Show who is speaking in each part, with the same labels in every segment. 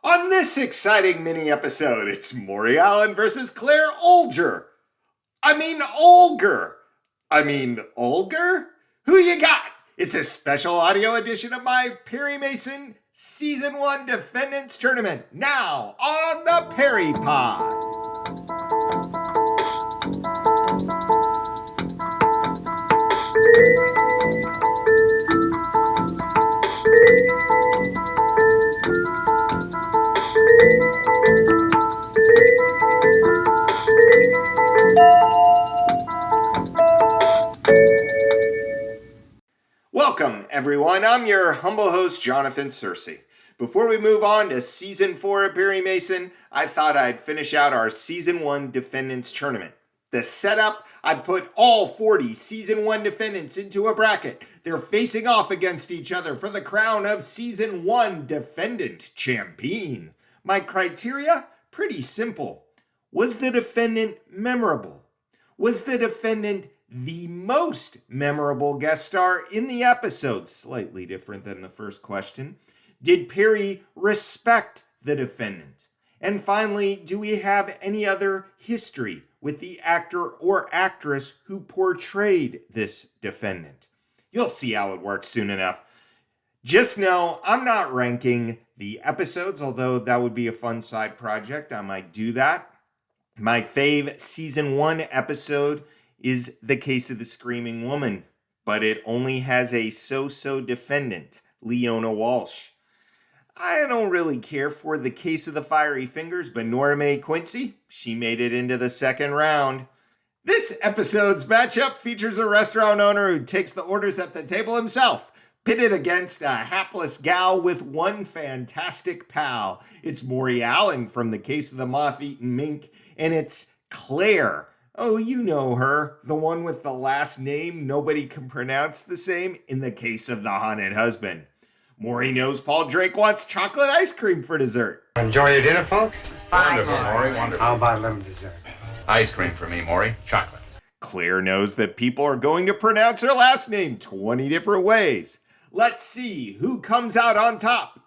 Speaker 1: On this exciting mini episode, it's Morey Allen versus Claire Olger. Olger? Who you got? It's a special audio edition of my Perry Mason Season 1 Defendants Tournament, now on the Perry Pod. Welcome, everyone. I'm your humble host, Jonathan Searcy. Before we move on to Season 4 of Perry Mason, I thought I'd finish out our Season 1 Defendants Tournament. The setup, I put all 40 Season 1 defendants into a bracket. They're facing off against each other for the crown of Season 1 Defendant Champion. My criteria? Pretty simple. Was the defendant memorable? Was the defendant the most memorable guest star in the episode? Slightly different than the first question. Did Perry respect the defendant? And finally, do we have any other history with the actor or actress who portrayed this defendant? You'll see how it works soon enough. Just know I'm not ranking the episodes, although that would be a fun side project. I might do that. My fave Season 1 episode is The Case of the Screaming Woman, but it only has a so-so defendant, Leona Walsh. I don't really care for The Case of the Fiery Fingers, but Nora Mae Quincy, she made it into the second round. This episode's matchup features a restaurant owner who takes the orders at the table himself, pitted against a hapless gal with one fantastic pal. It's Morey Allen from The Case of the Moth-Eaten Mink, and it's Claire. Oh, you know her, the one with the last name nobody can pronounce the same in The Case of the Haunted Husband. Morey knows Paul Drake wants chocolate ice cream for dessert.
Speaker 2: Enjoy your dinner, folks?
Speaker 3: It's wonderful, Morey, wonderful.
Speaker 2: How about a little dessert?
Speaker 3: Ice cream for me, Morey. Chocolate.
Speaker 1: Claire knows that people are going to pronounce her last name 20 different ways. Let's see who comes out on top.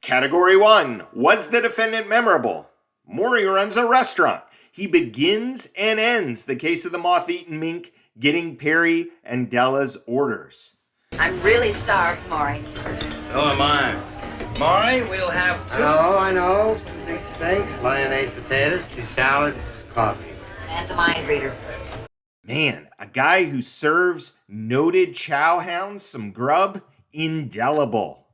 Speaker 1: Category 1. Was the defendant memorable? Morey runs a restaurant. He begins and ends The Case of the Moth-Eaten Mink, getting Perry and Della's orders.
Speaker 4: I'm really starved, Morey.
Speaker 5: So am I. Morey, we'll have two.
Speaker 2: Oh, I know. 6 steaks, lyonnaise potatoes, 2 salads, coffee.
Speaker 4: Man's a mind reader.
Speaker 1: Man, a guy who serves noted chow hounds some grub? Indelible.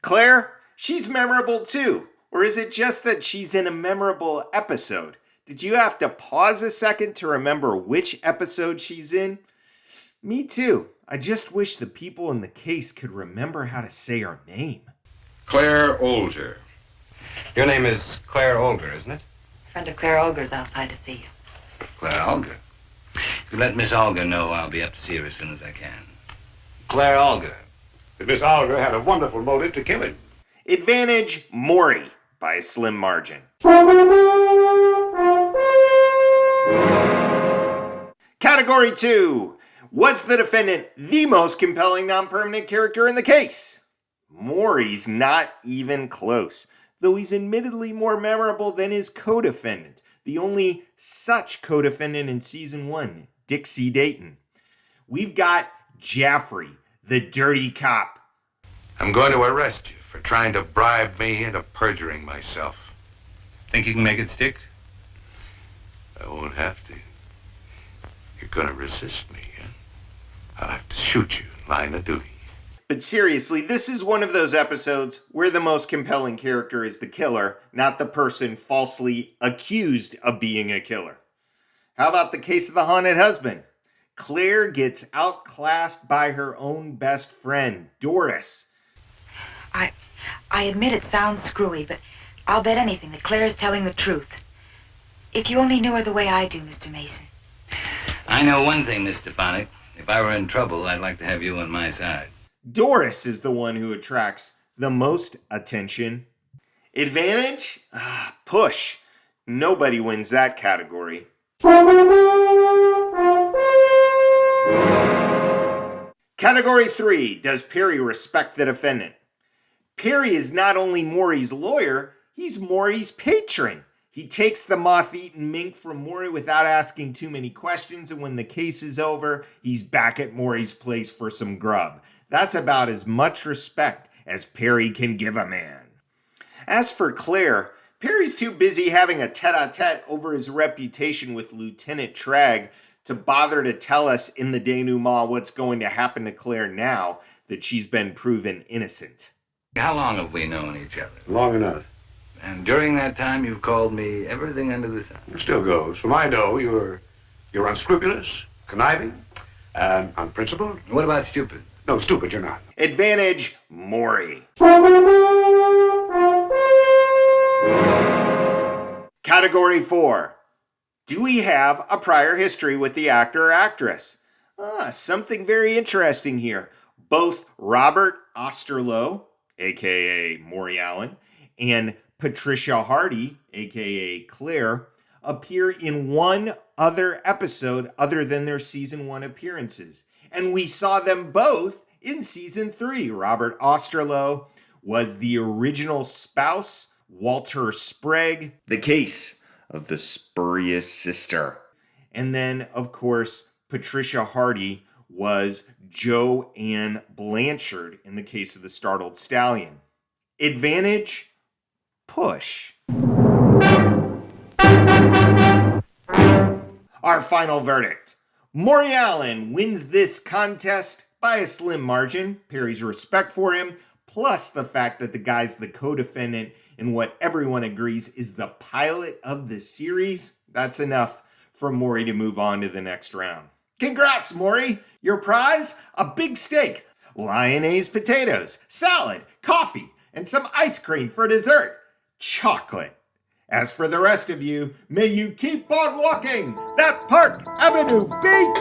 Speaker 1: Claire, she's memorable too. Or is it just that she's in a memorable episode? Did you have to pause a second to remember which episode she's in? Me too. I just wish the people in the case could remember how to say her name.
Speaker 3: Claire Olger.
Speaker 2: Your name is Claire Olger, isn't it?
Speaker 4: Friend of Claire Olger's outside to see you.
Speaker 5: Claire Olger. You let Miss Olger know I'll be up to see her as soon as I can. Claire Olger.
Speaker 6: Miss Olger had a wonderful motive to kill him.
Speaker 1: Advantage Morey by a slim margin. Category 2. Was the defendant the most compelling non-permanent character in the case? Morey's not even close, though he's admittedly more memorable than his co-defendant, the only such co-defendant in Season 1, Dixie Dayton. We've got Jaffrey, the dirty cop.
Speaker 7: I'm going to arrest you for trying to bribe me into perjuring myself.
Speaker 5: Think you can make it stick?
Speaker 7: I won't have to. You're going to resist me, huh? I'll have to shoot you in line of duty.
Speaker 1: But seriously, this is one of those episodes where the most compelling character is the killer, not the person falsely accused of being a killer. How about The Case of the Haunted Husband? Claire gets outclassed by her own best friend, Doris.
Speaker 8: I admit it sounds screwy, but I'll bet anything that Claire is telling the truth. If you only knew her the way I do, Mr. Mason.
Speaker 5: I know one thing, Miss Stefanik. If I were in trouble, I'd like to have you on my side.
Speaker 1: Doris is the one who attracts the most attention. Advantage? Push. Nobody wins that category. Category 3, does Perry respect the defendant? Perry is not only Morey's lawyer, he's Morey's patron. He takes the moth-eaten mink from Morey without asking too many questions, and when the case is over, he's back at Morey's place for some grub. That's about as much respect as Perry can give a man. As for Claire, Perry's too busy having a tete-a-tete over his reputation with Lieutenant Tragg to bother to tell us in the denouement what's going to happen to Claire now that she's been proven innocent.
Speaker 5: How long have we known each other?
Speaker 6: Long enough.
Speaker 5: And during that time, you've called me everything under the sun.
Speaker 6: It still goes. From I know, you're unscrupulous, conniving, and unprincipled.
Speaker 5: What about stupid?
Speaker 6: No, stupid you're not.
Speaker 1: Advantage, Morey. Category 4. Do we have a prior history with the actor or actress? Something very interesting here. Both Robert Osterloh, a.k.a. Morey Allen, and Patricia Hardy, a.k.a. Claire, appear in one other episode other than their season 1 appearances. And we saw them both in season 3. Robert Osterloh was the original spouse, Walter Sprague, the case of the spurious sister. And then, of course, Patricia Hardy was Joanne Blanchard in the case of the startled stallion. Advantage, push. Our final verdict. Morey Allen wins this contest by a slim margin. Perry's respect for him, plus the fact that the guy's the co-defendant in what everyone agrees is the pilot of the series. That's enough for Morey to move on to the next round. Congrats, Morey! Your prize? A big steak, lyonnaise potatoes, salad, coffee, and some ice cream for dessert. Chocolate. As for the rest of you, may you keep on walking that Park Avenue beach!